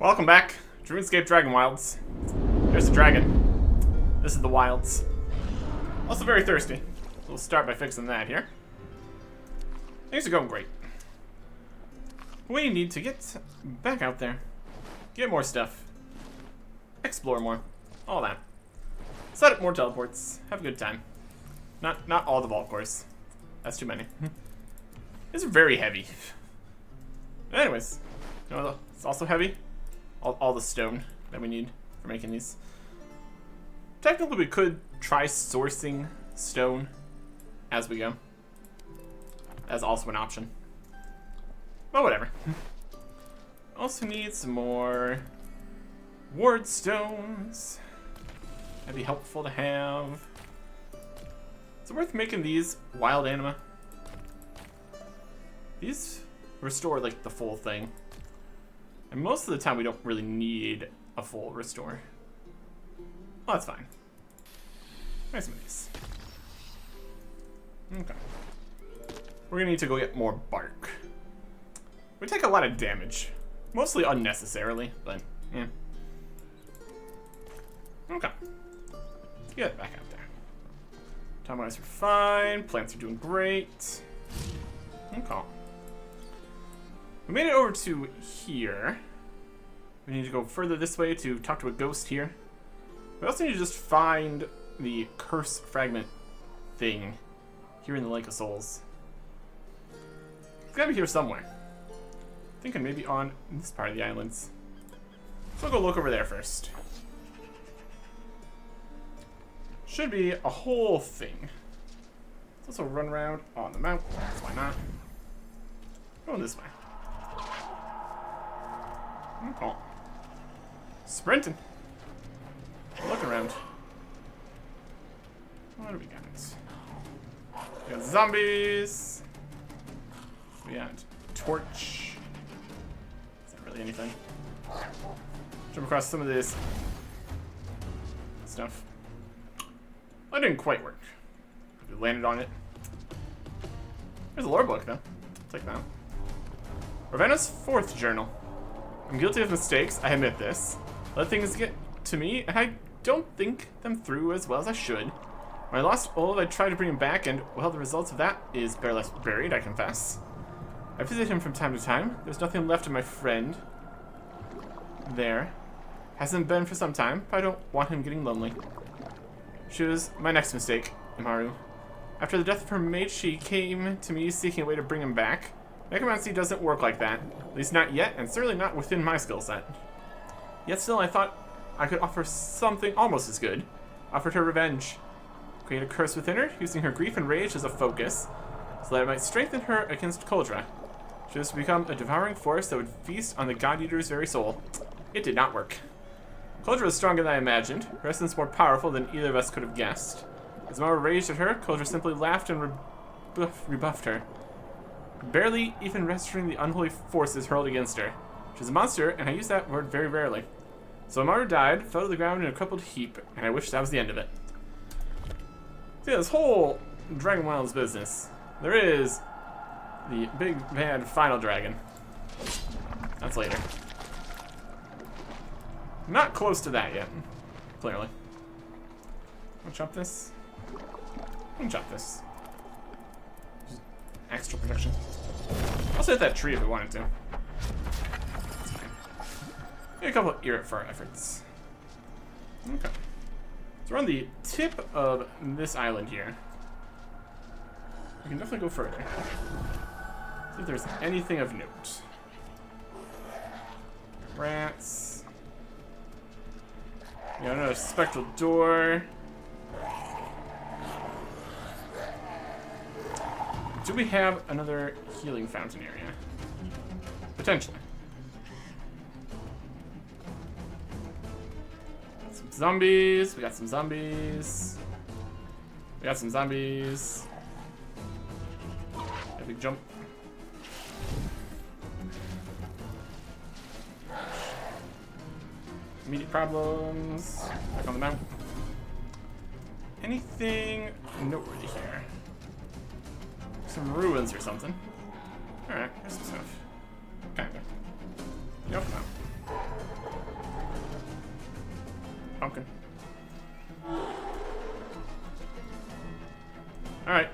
Welcome back to RuneScape Dragonwilds. There's the dragon. This is the wilds. Also very thirsty. We'll start by fixing that here. Things are going great. We need to get back out there. Get more stuff. Explore more. All that. Set up more teleports. Have a good time. Not all the vault cores. That's too many. These are very heavy. Anyways. You know, it's also heavy. All the stone that we need for making these. Technically, we could try sourcing stone as we go. That's also an option. But whatever. Also need some more ward stones. That'd be helpful to have. Is it worth making these wild anima? These restore like the full thing. And most of the time we don't really need a full restore. Well, that's fine. Try some of these. Okay. We're gonna need to go get more bark. We take a lot of damage. Mostly unnecessarily, but yeah. Okay. Let's get back out there. Time-wise are fine. Plants are doing great. Okay. We made it over to here. We need to go further this way to talk to a ghost here. We also need to just find the curse fragment thing here in the Lake of Souls. It's gotta be here somewhere. Thinking maybe on this part of the islands. So I'll go look over there first. Should be a whole thing. Let's also run around on the mountain. Why not? Going this way. Oh. Sprinting. Look around. What do we got? We got zombies. We got torch. Is that really anything? Jump across some of this stuff. That didn't quite work. We landed on it. There's a lore book though. Take that. Ravenna's 4th journal. I'm guilty of mistakes, I admit this. Let things get to me, and I don't think them through as well as I should. When I lost Old, I tried to bring him back, and, well, the result of that is barely buried, I confess. I visit him from time to time. There's nothing left of my friend there. Hasn't been for some time, but I don't want him getting lonely. She was my next mistake, Imaru. After the death of her mate, she came to me seeking a way to bring him back. Necromancy doesn't work like that. At least not yet, and certainly not within my skill set. Yet still, I thought I could offer something almost as good. Offered her revenge. Create a curse within her, using her grief and rage as a focus, so that it might strengthen her against Kuldra. She was to become a devouring force that would feast on the God Eater's very soul. It did not work. Kuldra was stronger than I imagined, her essence more powerful than either of us could have guessed. As Mara raged at her, Kuldra simply laughed and rebuffed her, barely even registering the unholy forces hurled against her. She's a monster, and I use that word very rarely. So Amaru died, fell to the ground in a crumpled heap, and I wish that was the end of it. See, this whole Dragonwilds business, there is the big, bad final dragon. That's later. Not close to that yet, clearly. Wanna chop this? Wanna chop this? Just extra protection. Also hit that tree if we wanted to. That's fine. Get a couple of ear for our efforts. Okay. So we're on the tip of this island here. We can definitely go further. See if there's anything of note. Rats. We got another spectral door. Do we have another healing fountain area? Potentially. Got some zombies. We got some zombies. We got some zombies. A big jump. Immediate problems. Back on the mount. Anything noteworthy here? Some ruins or something. Alright, there's some stuff. Kinda. Yep, no. pumpkin. Alright.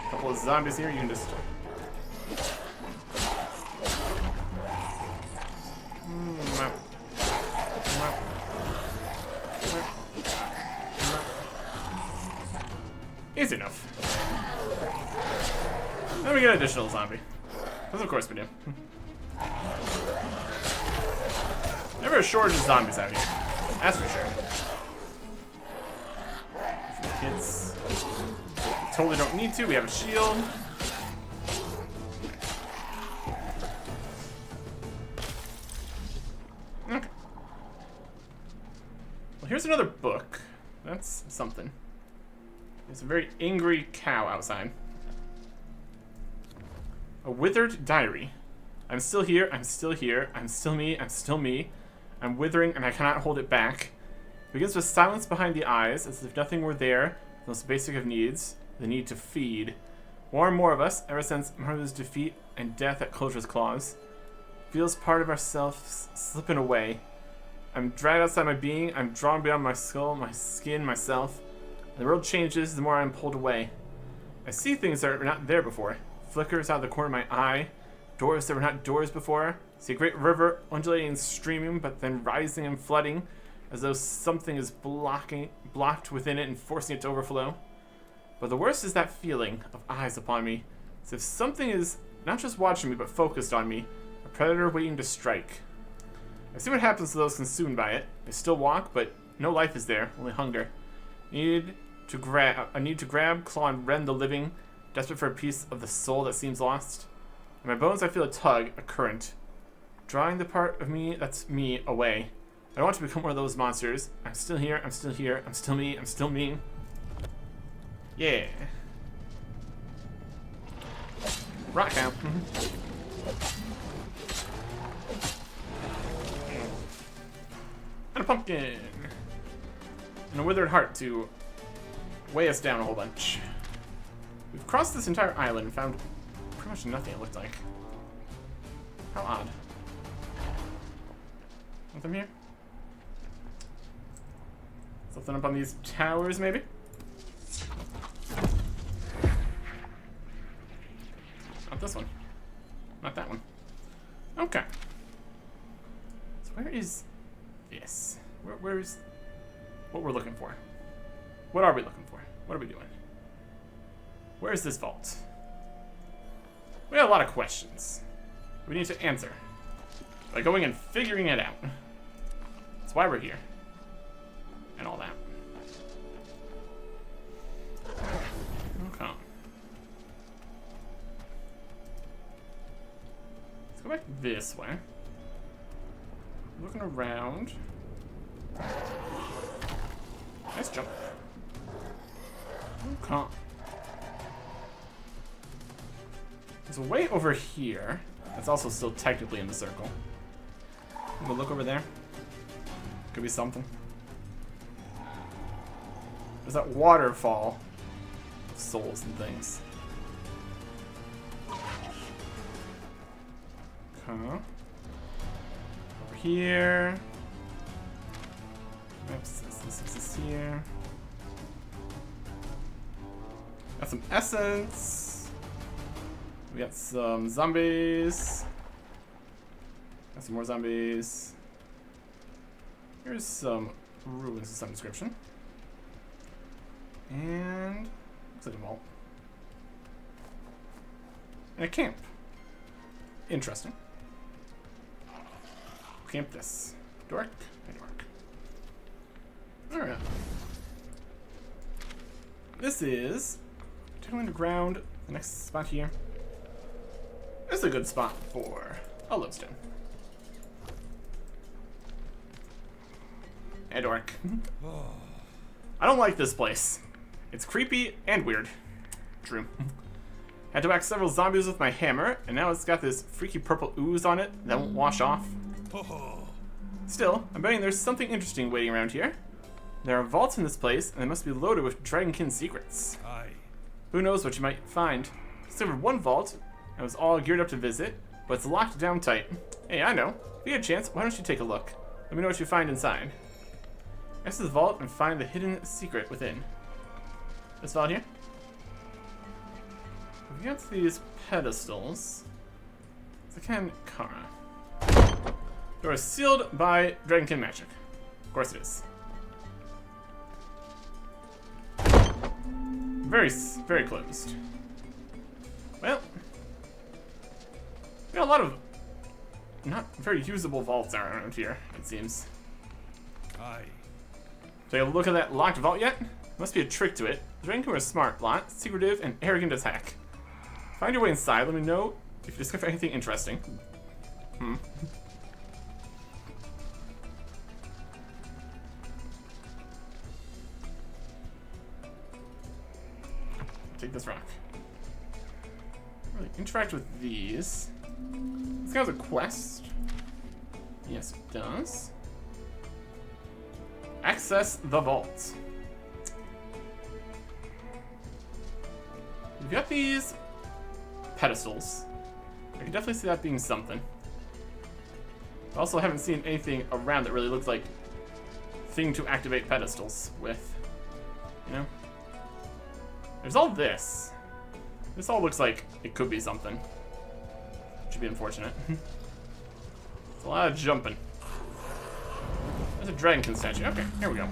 A couple of zombies here, you can just... Easy enough. Then we get an additional zombie. Because of course we do. Never a shortage of zombies out here. That's for sure. Kids. Totally don't need to. We have a shield. Okay. Well, here's another book. That's something. There's a very angry cow outside. A withered diary. I'm still here, I'm still here, I'm still me, I'm still me. I'm withering and I cannot hold it back. It begins with silence behind the eyes, as if nothing were there, the most basic of needs, the need to feed. More and more of us, ever since mother's defeat and death at Closure's claws, feels part of ourselves slipping away. I'm dragged outside my being, I'm drawn beyond my skull, my skin, myself. The world changes the more I'm pulled away. I see things that were not there before. Flickers out of the corner of my eye. Doors that were not doors before. See a great river undulating and streaming, but then rising and flooding, as though something is blocked within it and forcing it to overflow. But the worst is that feeling of eyes upon me, as if something is not just watching me, but focused on me. A predator waiting to strike. I see what happens to those consumed by it. They still walk, but no life is there, only hunger. I need to grab, claw, and rend the living, desperate for a piece of the soul that seems lost. In my bones I feel a tug, a current, drawing the part of me that's me away. I don't want to become one of those monsters. I'm still here, I'm still here, I'm still me, I'm still me. Yeah. Rock out. And a pumpkin. And a withered heart to weigh us down a whole bunch. We've crossed this entire island and found pretty much nothing, it looked like. How odd. Nothing here? Something up on these towers, maybe? Not this one. Not that one. Okay. So where is this? Where's what we're looking for? What are we looking for? What are we doing? Where is this vault? We got a lot of questions we need to answer by going and figuring it out. That's why we're here. And all that. Okay. Let's go back this way. Looking around. Nice jump. Okay. There's a way over here that's also still technically in the circle. We'll look over there. Could be something. There's that waterfall of souls and things. Okay. Over here. Oops, this is here. Got some essence. We got some zombies. Got some more zombies. Here's some ruins of some description. And looks like a vault. And a camp. Interesting. Camp this. Dork? Hey, dork. Alright. This is taking underground. The next spot here. This is a good spot for a lodestone. Hey, dork. I don't like this place. It's creepy and weird. True. Had to whack several zombies with my hammer, and now it's got this freaky purple ooze on it that won't wash off. Still, I'm betting there's something interesting waiting around here. There are vaults in this place, and they must be loaded with Dragonkin secrets. Who knows what you might find. Discovered one vault, and was all geared up to visit, but it's locked down tight. Hey, I know. If you get a chance, why don't you take a look? Let me know what you find inside. Access the vault and find the hidden secret within. This vault here? We've got these pedestals. Zakan Kara. Door is sealed by Dragonkin magic. Of course it is. Very closed. Well, we got a lot of not very usable vaults around here, it seems. Aye. Take a look at that locked vault yet? Must be a trick to it. The Dragonkin are a smart lot, secretive, and arrogant as heck. Find your way inside, let me know if you discover anything interesting. Take this rock. Really interact with these. This guy has a quest. Yes, it does. Access the vault. We've got these pedestals. I can definitely see that being something. I also haven't seen anything around that really looks like thing to activate pedestals with. You know? There's all this. This all looks like it could be something. Should be unfortunate. It's a lot of jumping. There's a Dragonkin statue. Okay, here we go.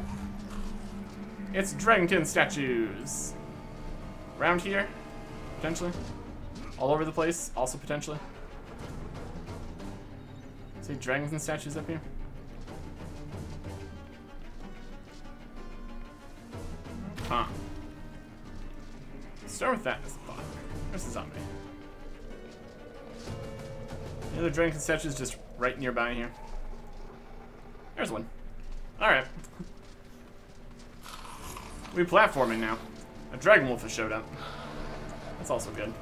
It's Dragonkin statues. Around here, potentially. All over the place, also potentially. See Dragonkin statues up here? Huh. Start with that spot. Where's the zombie? The other Dragonkin statue is just right nearby here. There's one. Alright. We're platforming now. A Dragonwolf has showed up. That's also good.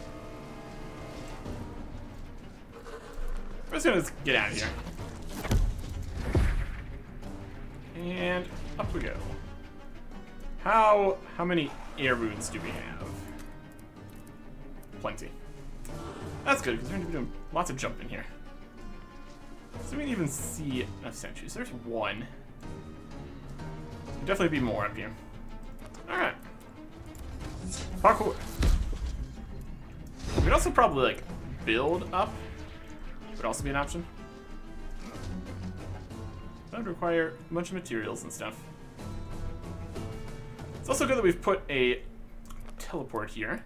We're just gonna get out of here. And up we go. How many air runes do we have? Plenty. That's good, because we're gonna be doing lots of jumping here. So we can even see enough statues. There's one. There'll definitely be more up here. Alright. Parkour. We could also probably, like, build up. Would also be an option. That would require a bunch of materials and stuff. It's also good that we've put a teleport here.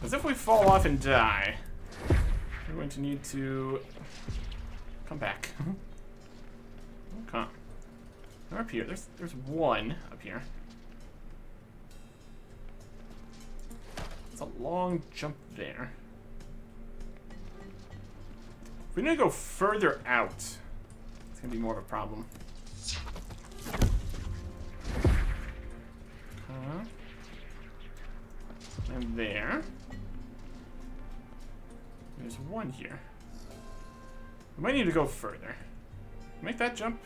As if we fall off and die, we're going to need to come back. Okay. They're up here. There's one up here. It's a long jump there. If we need to go further out, it's gonna be more of a problem. And there. There's one here. We might need to go further. Make that jump.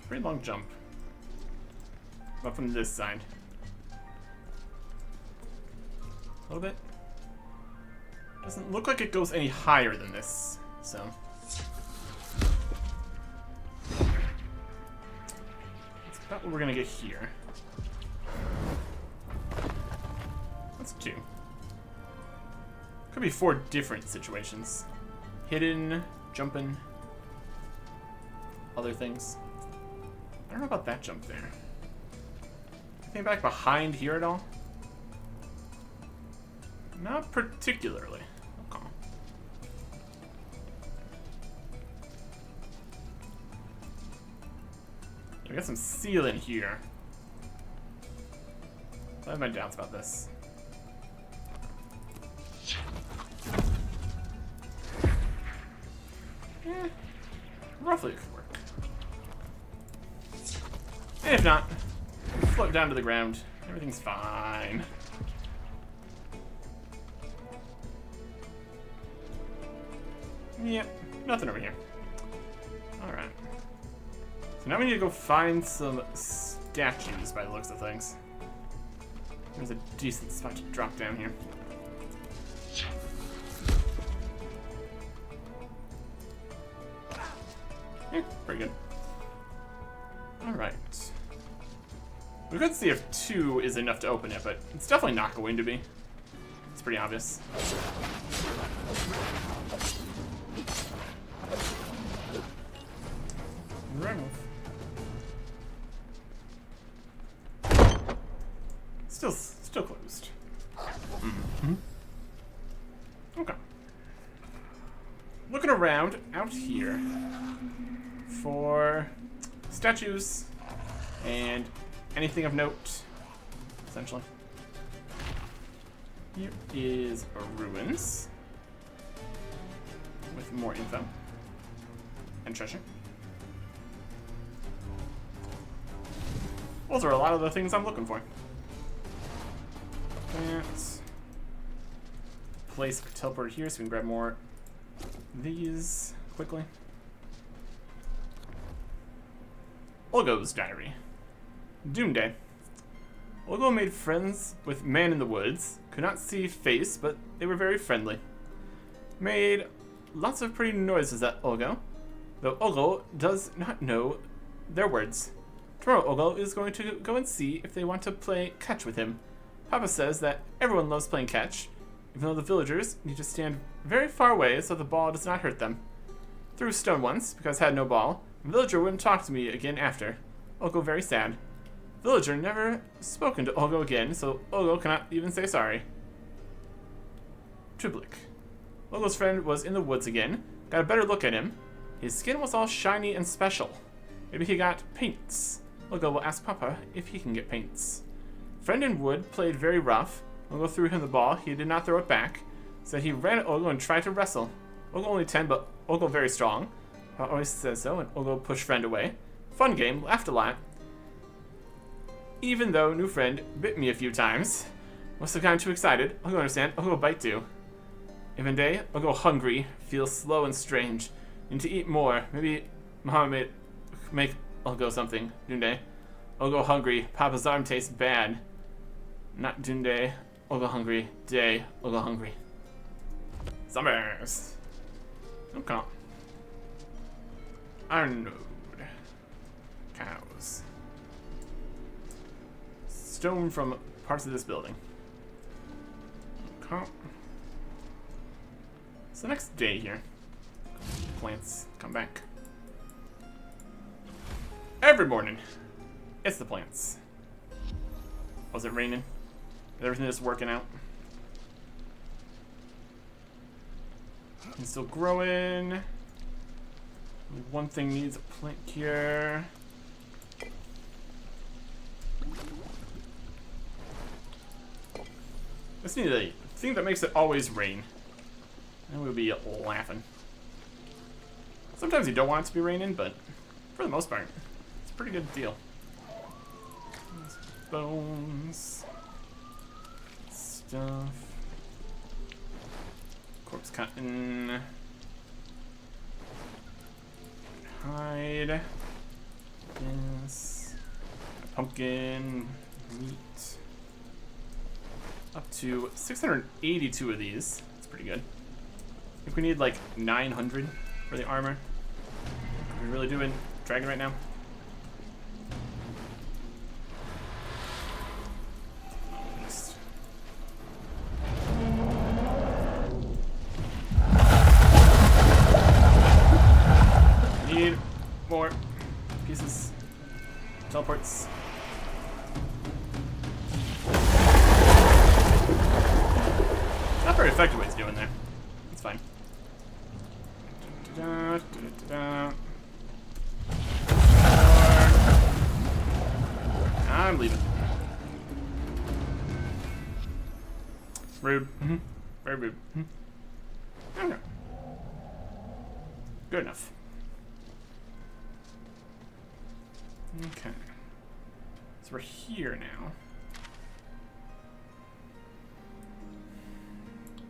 Pretty long jump. Up from this side. A little bit. Doesn't look like it goes any higher than this, so. That's about what we're gonna get here. That's 2. Could be 4 different situations. Hidden, jumping, other things. I don't know about that jump there. Anything back behind here at all? Not particularly. Okay. We got some ceiling here. I have my doubts about this. Roughly it could work. And if not, float down to the ground. Everything's fine. Yep, nothing over here. Alright. So now we need to go find some statues by the looks of things. There's a decent spot to drop down here. Yeah, pretty good. Alright. We could see if 2 is enough to open it, but it's definitely not going to be. It's pretty obvious. Right move. Still closed. Mm-hmm. Okay. Looking around out here for statues and anything of note, essentially. Here is ruins with more info and treasure. Those are a lot of the things I'm looking for. That's place teleported here, so we can grab more of these quickly. Olgo's diary. Doomday. Olgo made friends with man in the woods. Could not see face, but they were very friendly. Made lots of pretty noises at Olgo, though Olgo does not know their words. Tomorrow Olgo is going to go and see if they want to play catch with him. Papa says that everyone loves playing catch, even though the villagers need to stand very far away so the ball does not hurt them. Threw a stone once, because I had no ball. The villager wouldn't talk to me again after. Olgo very sad. Villager never spoken to Olgo again, so Olgo cannot even say sorry. Trublik. Olgo's friend was in the woods again. Got a better look at him. His skin was all shiny and special. Maybe he got paints. Olgo will ask Papa if he can get paints. Friend in wood played very rough. Olgo threw him the ball. He did not throw it back. Said he ran at Olgo and tried to wrestle. Olgo only 10, but Olgo very strong. Papa always says so, and Olgo pushed friend away. Fun game, laughed a lot. Even though new friend bit me a few times. Must have gotten too excited. Olgo understand. Olgo bite too. Even day, Olgo hungry. Feels slow and strange. Need to eat more. Maybe Muhammad make Olgo something. Noonday. Olgo hungry. Papa's arm tastes bad. Not Dunday. Olgo hungry. Day. Olgo hungry. Summers. Okay. Iron node. Cows. Stone from parts of this building. Okay. It's the next day here. Plants come back. Every morning. It's the plants. Was it raining? Is everything just working out? It's still growing. One thing needs a plant cure. Just need a thing that makes it always rain. And we'll be laughing. Sometimes you don't want it to be raining, but for the most part, it's a pretty good deal. Bones. Stuff. Corpse cotton. Hide. This. Pumpkin. Meat. Up to 682 of these. That's pretty good. I think we need like 900 for the armor. Are we really doing dragon right now? Need more pieces. Teleports. Not very effective what he's doing there. It's fine. I'm leaving. Rude. Very rude. Okay. Good enough. Okay. So we're here now.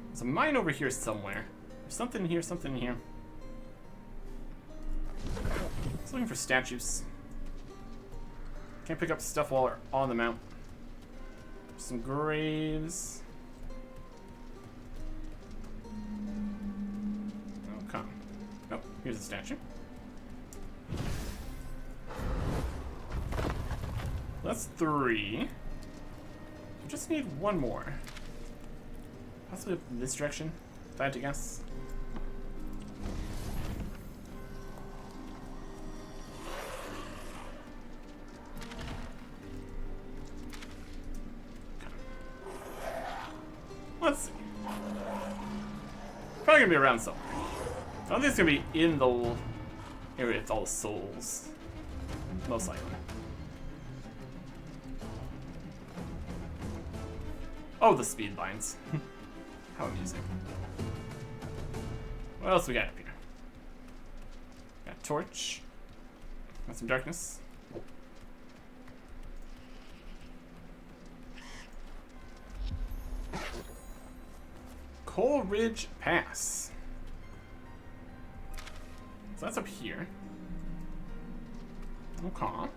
There's a mine over here somewhere. There's something here, something here. I was looking for statues. Can't pick up stuff while we're on the mount. Some graves. Oh, come. Oh, here's a statue. that's 3. We just need one more. Possibly this direction, if I had to guess. Let's see. Probably gonna be around somewhere. I don't think it's gonna be in the area with all the souls. Most likely. Oh, the speed lines. How amusing. What else we got up here? Got torch. Got some darkness. Coal Ridge Pass. So that's up here. Okay.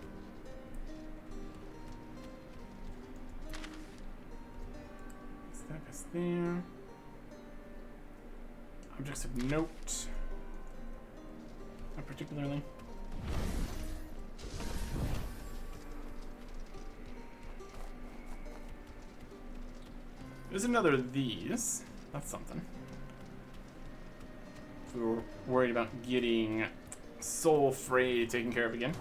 That is there. Objects of note. Not particularly. There's another of these. That's something. If we were worried about getting Soul Fray taken care of again.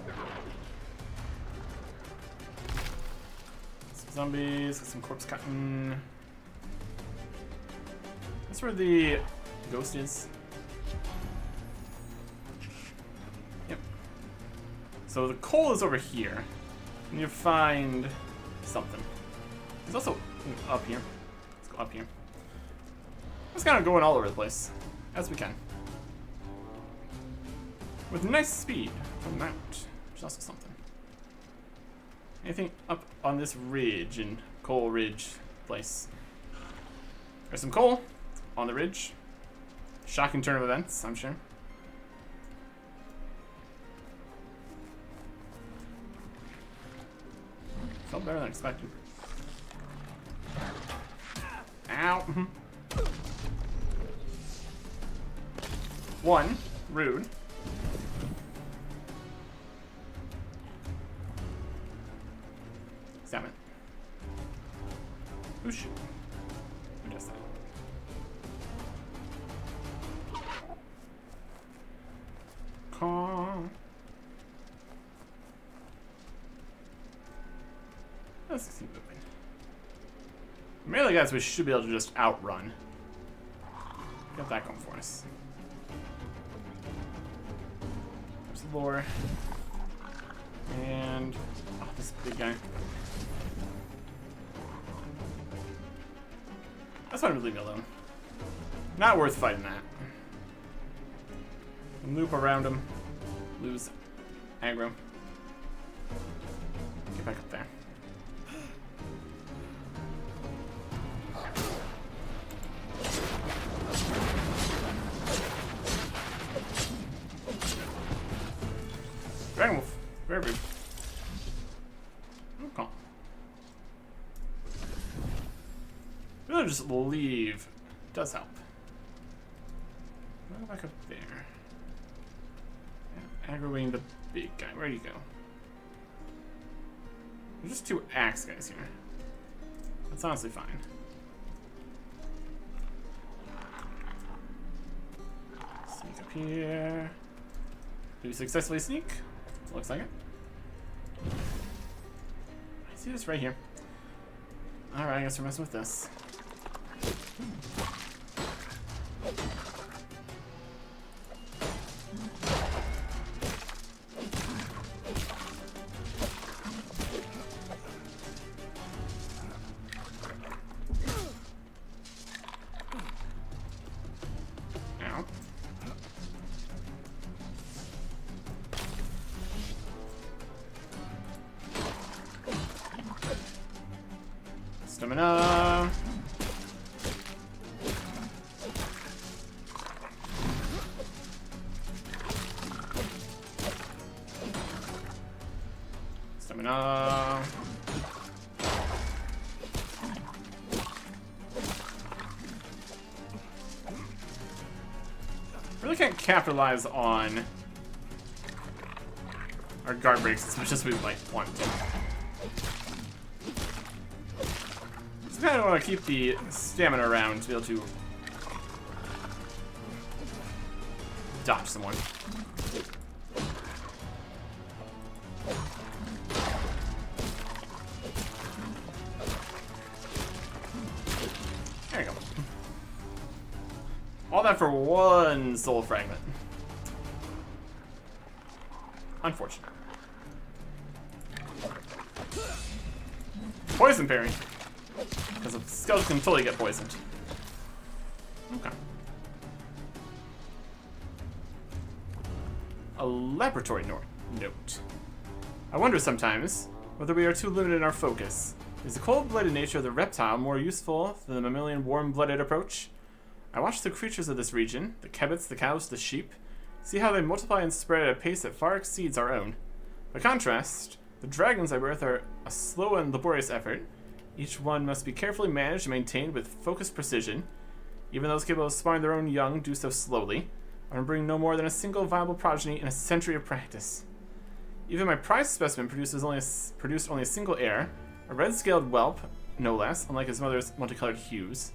Some zombies, some corpse cotton. That's where the ghost is. Yep. So the coal is over here. And you find something. There's also up here. Let's go up here. Just kind of going all over the place, as we can. With nice speed from Mount, which is also something. Anything up on this ridge in Coal Ridge place? There's some coal on the ridge. Shocking turn of events, I'm sure. Felt better than expected. Ow. One, rude. Damn it. Who's shooting? Who does that? Caw. Let's keep moving. Melee guys, we should be able to just outrun. Got that going for us. There's the lore. And oh, this big guy. That's why I'm gonna leave me alone. Not worth fighting that. Loop around him. Lose aggro. Get back up there. Dragonwolf. Very rude. Okay. Really just leave does help. Go back up there. Yeah, aggroing the big guy. Where'd he go? There's just 2 axe guys here. That's honestly fine. Sneak up here. Do we successfully sneak? Looks like it. I see this right here. Alright, I guess we're messing with this. Ow. Stamina. Stamina. Really can't capitalize on our guard breaks as much as we might want to. Definitely want to keep the stamina around to be able to dodge someone. There you go. All that for one soul fragment. Unfortunate. Poison parry. Because a skeleton can totally get poisoned. Okay. A laboratory note. I wonder sometimes whether we are too limited in our focus. Is the cold-blooded nature of the reptile more useful than the mammalian warm-blooded approach? I watch the creatures of this region, the kebits, the cows, the sheep, see how they multiply and spread at a pace that far exceeds our own. By contrast, the dragons I birth are a slow and laborious effort. Each one must be carefully managed and maintained with focused precision. Even those capable of spawning their own young do so slowly. I can bring no more than a single viable progeny in a century of practice. Even my prized specimen produced only a single heir, a red-scaled whelp, no less, unlike his mother's multicolored hues.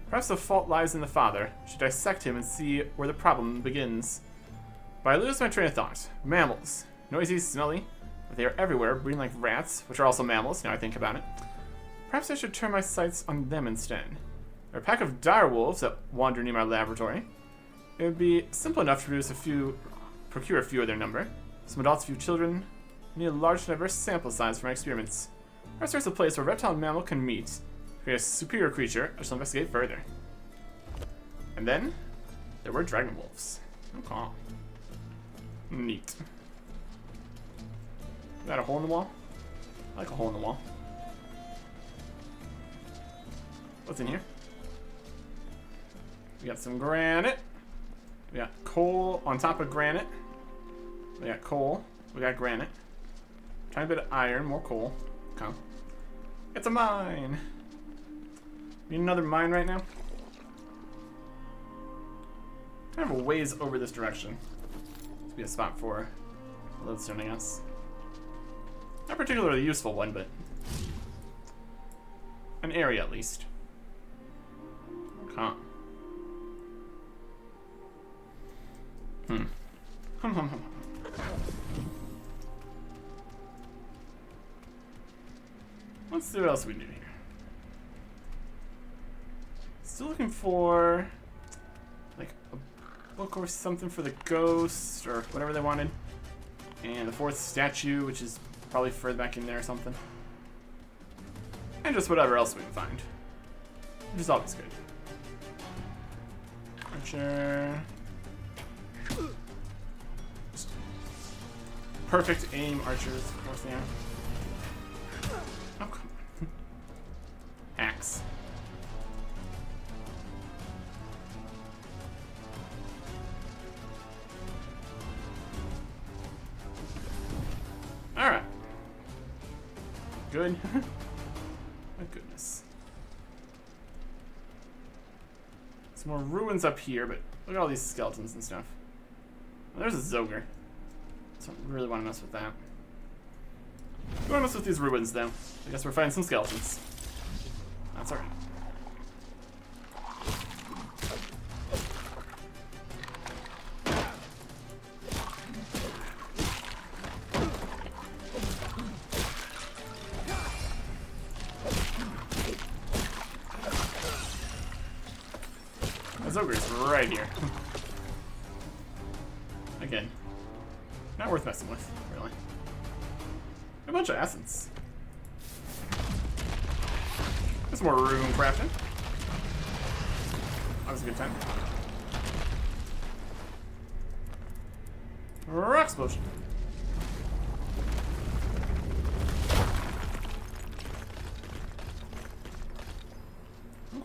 Perhaps the fault lies in the father. I should dissect him and see where the problem begins. But I lose my train of thought. Mammals. Noisy, smelly, but they are everywhere, breeding like rats, which are also mammals, now I think about it. Perhaps I should turn my sights on them instead. There are a pack of direwolves that wander near my laboratory. It would be simple enough to procure a few of their number. Some adults, a few children. I need a large, diverse sample size for my experiments. Perhaps there's a place where reptile and mammal can meet. Create a superior creature, I shall investigate further. And then, there were Dragonwilds. Okay. Neat. Is that a hole in the wall? I like a hole in the wall. What's in here? We got some granite. We got coal on top of granite. We got coal. We got granite. Tiny bit of iron, more coal. Okay. It's a mine. Need another mine right now? Kind of a ways over this direction. To be a spot for lodestone, I guess. Not particularly useful one, but an area at least. Okay. Let's see what else we do here. Still looking for like a book or something for the ghost or whatever they wanted. And the fourth statue, which is probably further back in there or something. And just whatever else we can find. Which is always good. Archer. Perfect aim archers, of course they are. Oh, come on. Axe. Alright. Good. My goodness. Some more ruins up here, but look at all these skeletons and stuff. Well, there's a Zogre. Don't really want to mess with that. Don't want to mess with these ruins, though. I guess we're finding some skeletons. That's alright. The Zogre's right here. Again. Not worth messing with, really. A bunch of essence. There's more rune crafting. That was a good time. Rock explosion.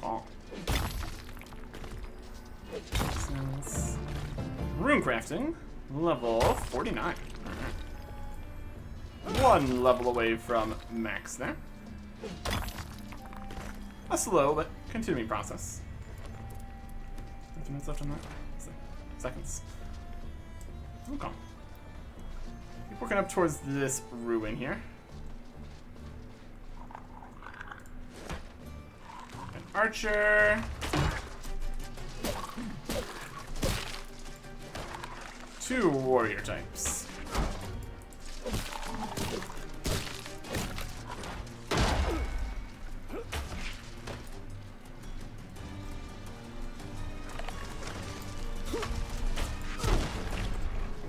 Oh. Rune crafting. Level 49. Alright. One level away from max there. A slow but continuing process. 15 minutes left on that? Seconds. Okay. Keep working up towards this ruin here. archer. 2 warrior types.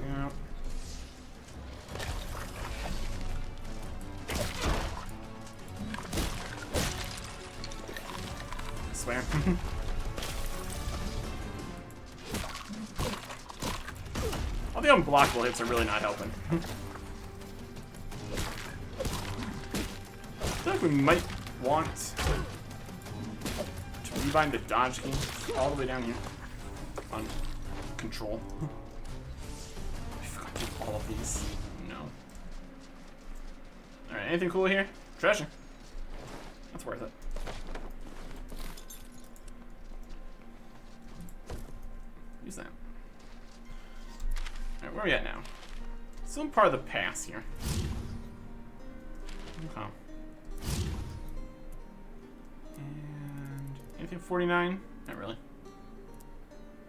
Yeah. I swear. All the unblockable hits are really not helping. I feel like we might want to rebind the dodge key all the way down here on control. I forgot to do all of these. No. Alright, anything cool here? Treasure. That's worth it. Use that. Alright, where are we at now? Still in part of the pass here. Okay. And anything 49? Not really.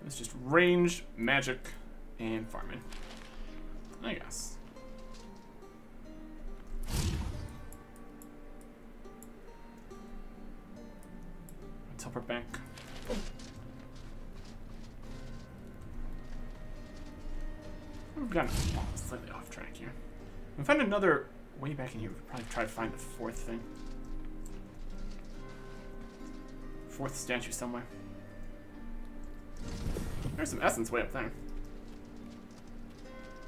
It's just range, magic, and farming. I guess. Teleport back. We've gotten slightly off track here. We find another way back in here. We'll probably try to find the 4th thing. 4th statue somewhere. There's some essence way up there.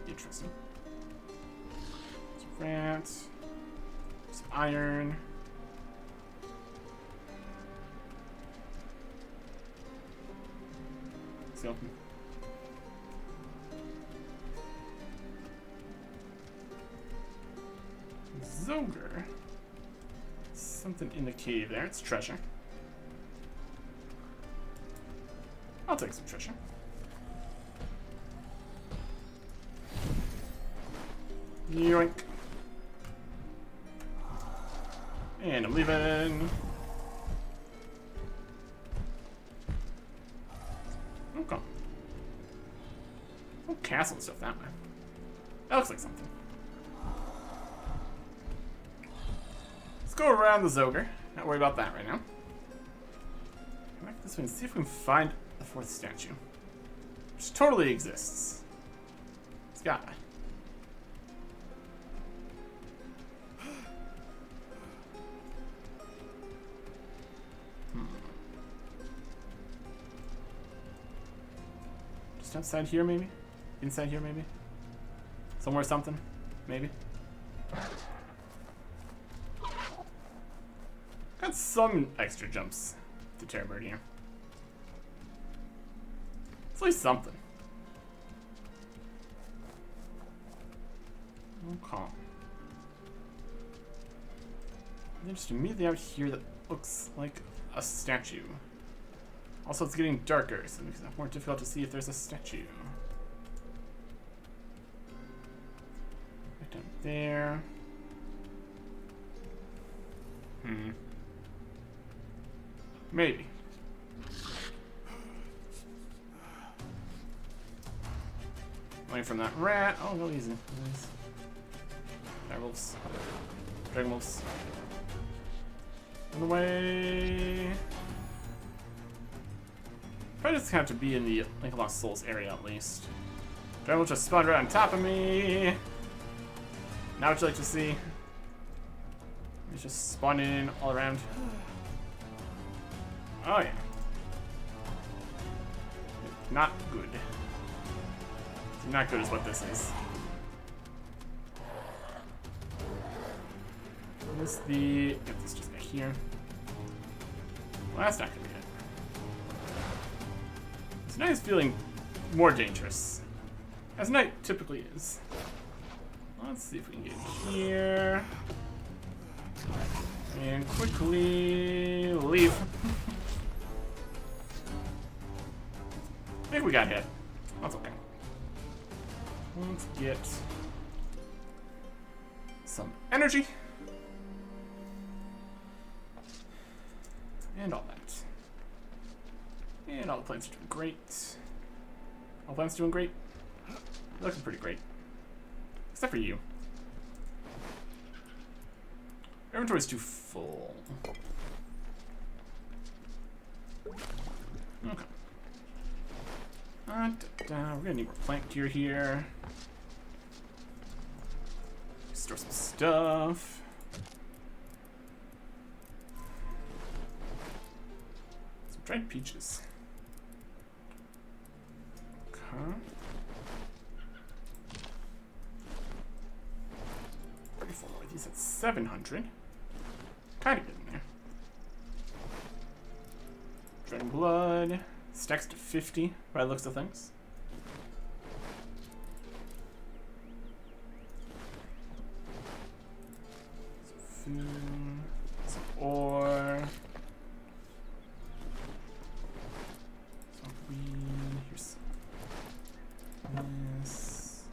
Interesting. Some rats. Some iron. Skeleton. Zoger. Something in the cave there. It's treasure. I'll take some treasure. Yoink. And I'm leaving. Okay. Oh, castle and stuff that way. That looks like something. Let's go around the Zoger. Not worry about that right now. Come back this way and see if we can find the 4th statue. Which totally exists. It's gotta. Just outside here, maybe? Inside here, maybe? Somewhere something? Maybe? Got some extra jumps to Terrorbird here. It's at least something. Okay. There's just immediately out here that looks like a statue. Also, it's getting darker, so it makes it more difficult to see if there's a statue. Right down there. Maybe. Away from that rat. Oh, no, easy. Nice. Dragonwilds. Dragonwilds. On the way. Probably just have to be in the Link of Lost Souls area at least. Dragonwilds just spawned right on top of me. Now what you like to see? It's just spawning all around. Oh yeah. Not good. Not good is what this is. This the get this just back here. Well, that's not gonna be it. This night is feeling more dangerous, as night typically is. Let's see if we can get in here and quickly leave. I think we got hit. That's okay. Let's get some energy. And all that. And all the plants are doing great. All plants doing great. Looking pretty great. Except for you. Your inventory's too full. Okay. We're gonna need more plant gear here. Store some stuff. Some dried peaches. Okay. 34. These at 700. Kind of getting there. Dragon blood. Stacks to 50 by the looks of things. Some food. Some ore. Some weed. Here's this.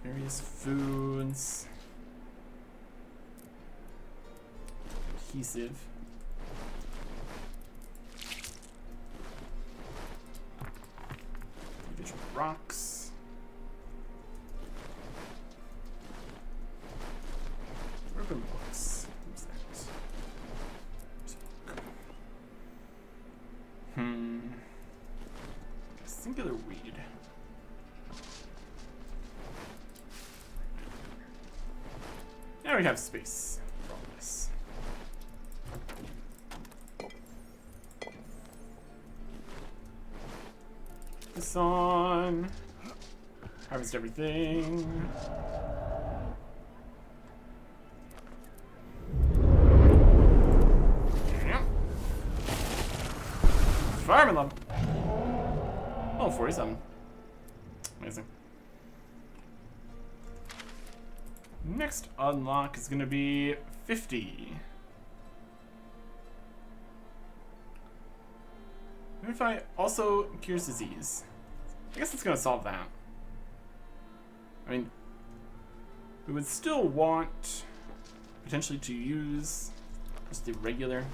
Various foods. Adhesive. Individual rocks. Urban books. Who's that? A singular weed. Now we have space for all this. This on. Harvest everything. Yeah. Fireman level. Oh, 47. Amazing. Next unlock is going to be 50. What if I also cures disease? I guess it's going to solve that. I mean, we would still want potentially to use just the regular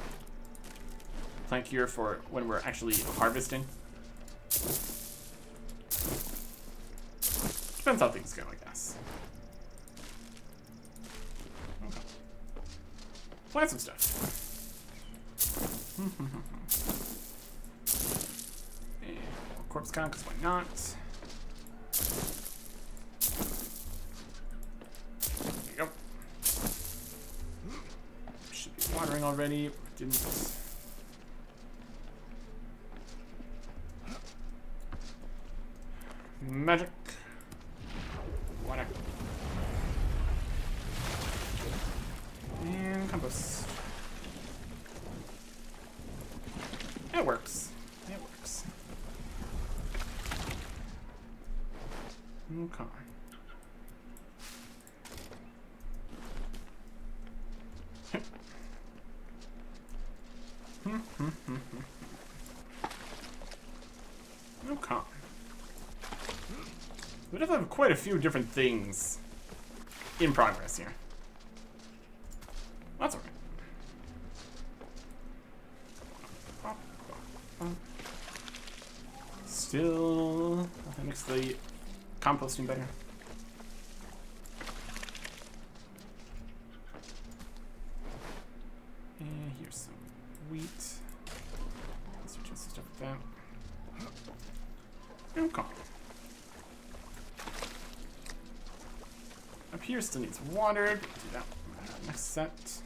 plant cure for when we're actually harvesting. Depends how things go, I guess. Okay. Plant some stuff. And more corpse count, because why not? There you go. Should be watering already. Didn't. Magic. Water. And compost. It works. It works. Okay. Okay. We definitely have quite a few different things in progress here. That's alright. Still, that makes the composting better. And here's some wheat. Let's do some stuff with that. Okay. Up here still needs water. Do that next set.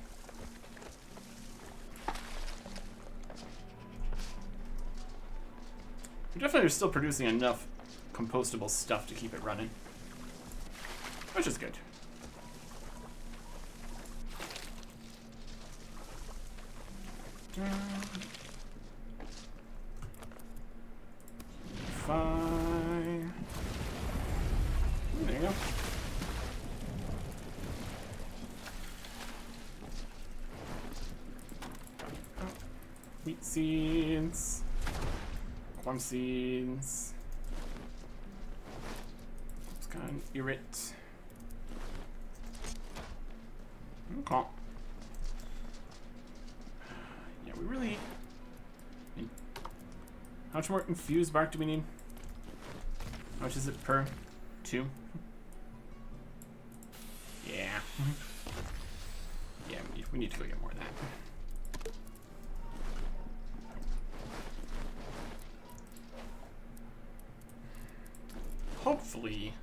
We definitely are still producing enough compostable stuff to keep it running, which is good. Fine. There you go. Wheat seeds, corn seeds. It's kind of irrit. Okay. How much more infused bark do we need? How much is it per 2? Yeah. Yeah, we need to go get more of that. Hopefully,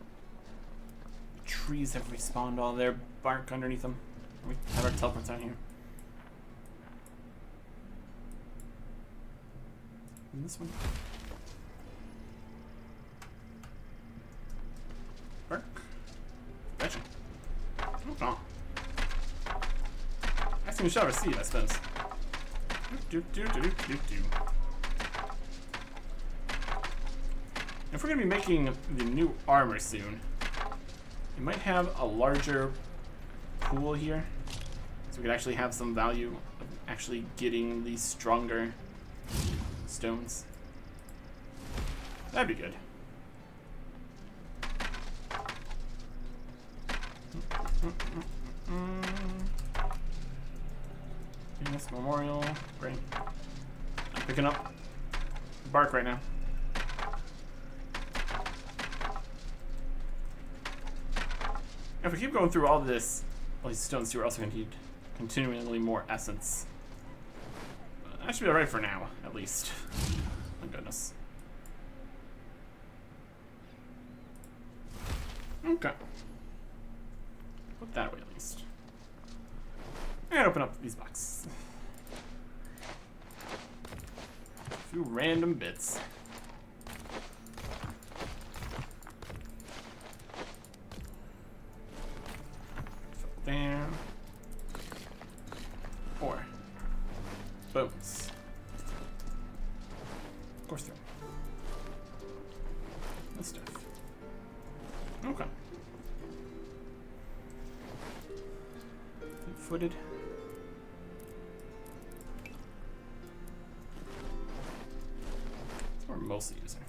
the trees have respawned all their bark underneath them. We have our teleports out here. And this one. Bark. Gotcha. Oh. I think we shall receive, I suppose. If we're going to be making the new armor soon, we might have a larger pool here, so we could actually have some value of actually getting these stronger stones. That'd be good. This memorial, great. I'm picking up bark right now. If we keep going through all this, all these stones, we're also going to need continually more essence. That should be alright for now, at least. My goodness. Okay. Put that away at least. And open up these boxes. A few random bits. There. 4. Boats. Of course there. This stuff. Okay. Footed. That's what we're mostly using.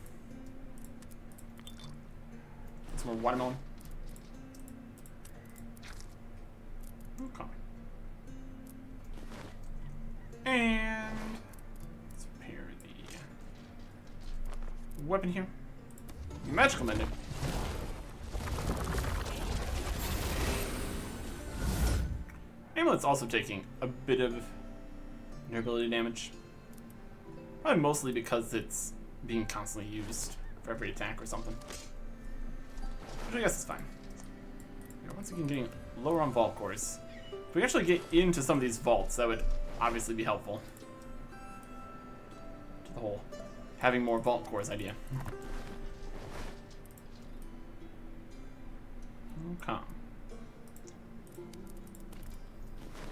Some more watermelon. Okay. And let's repair the weapon here. Magical mending. Amulet's also taking a bit of durability damage. Probably mostly because it's being constantly used for every attack or something. Which I guess is fine. You know, once again, getting lower on vault cores. If we actually get into some of these vaults, that would obviously be helpful to the whole having more vault cores idea. Okay.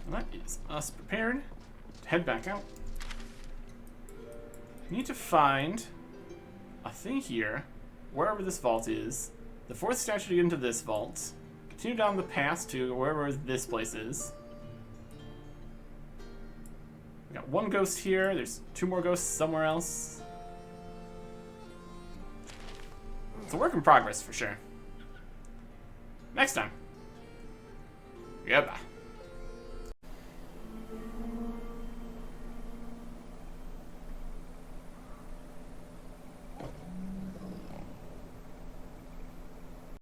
Well, that is us prepared to head back out. We need to find a thing here, wherever this vault is. The 4th statue to get into this vault. Continue down the path to wherever this place is. We got 1 ghost here. There's 2 more ghosts somewhere else. It's a work in progress for sure. Next time. Goodbye.